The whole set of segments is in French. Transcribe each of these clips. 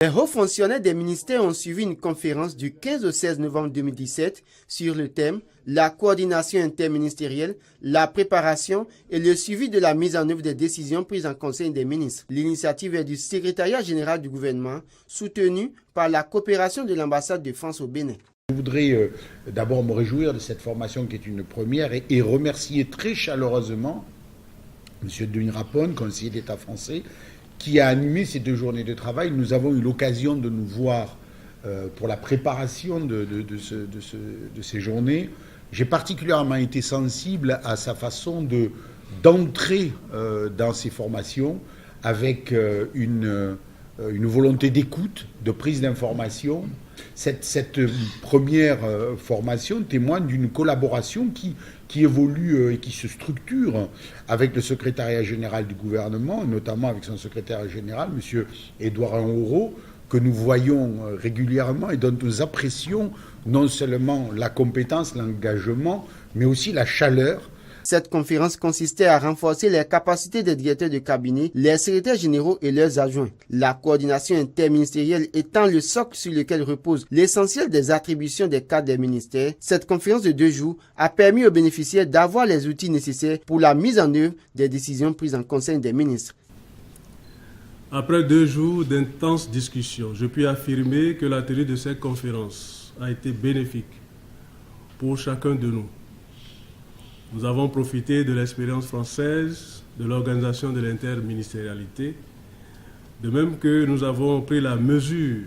Les hauts fonctionnaires des ministères ont suivi une conférence du 15 au 16 novembre 2017 sur le thème « La coordination interministérielle, la préparation et le suivi de la mise en œuvre des décisions prises en Conseil des ministres ». L'initiative est du secrétariat général du gouvernement, soutenue par la coopération de l'ambassade de France au Bénin. Je voudrais d'abord me réjouir de cette formation qui est une première et remercier très chaleureusement M. Denis Rapone, conseiller d'État français, qui a animé ces 2 journées de travail. Nous avons eu l'occasion de nous voir pour la préparation de ces journées. J'ai particulièrement été sensible à sa façon d'entrer dans ces formations avec une volonté d'écoute, de prise d'information. Cette première formation témoigne d'une collaboration qui évolue et qui se structure avec le secrétariat général du gouvernement, notamment avec son secrétaire général, M. Édouard Henrot, que nous voyons régulièrement et dont nous apprécions non seulement la compétence, l'engagement, mais aussi la chaleur. Cette conférence consistait à renforcer les capacités des directeurs de cabinet, les secrétaires généraux et leurs adjoints. La coordination interministérielle étant le socle sur lequel repose l'essentiel des attributions des cadres des ministères, cette conférence de 2 jours a permis aux bénéficiaires d'avoir les outils nécessaires pour la mise en œuvre des décisions prises en Conseil des ministres. Après 2 jours d'intenses discussions, je puis affirmer que la tenue de cette conférence a été bénéfique pour chacun de nous. Nous avons profité de l'expérience française de l'organisation de l'interministérialité, de même que nous avons pris la mesure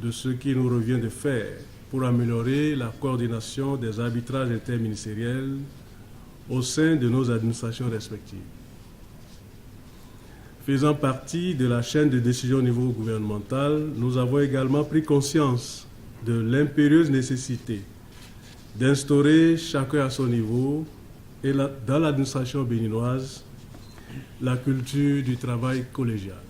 de ce qu'il nous revient de faire pour améliorer la coordination des arbitrages interministériels au sein de nos administrations respectives. Faisant partie de la chaîne de décision au niveau gouvernemental, nous avons également pris conscience de l'impérieuse nécessité d'instaurer chacun à son niveau et dans l'administration béninoise, la culture du travail collégial.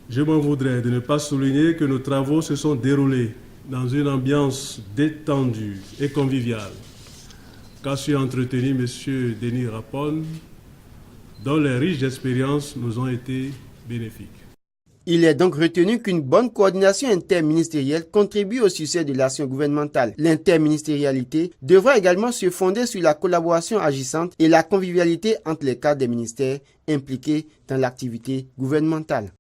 Je m'en voudrais de ne pas souligner que nos travaux se sont déroulés dans une ambiance détendue et conviviale, qu'a su entretenir M. Denis Rapone, dont les riches expériences nous ont été bénéfiques. Il est donc retenu qu'une bonne coordination interministérielle contribue au succès de l'action gouvernementale. L'interministérialité devra également se fonder sur la collaboration agissante et la convivialité entre les cadres des ministères impliqués dans l'activité gouvernementale.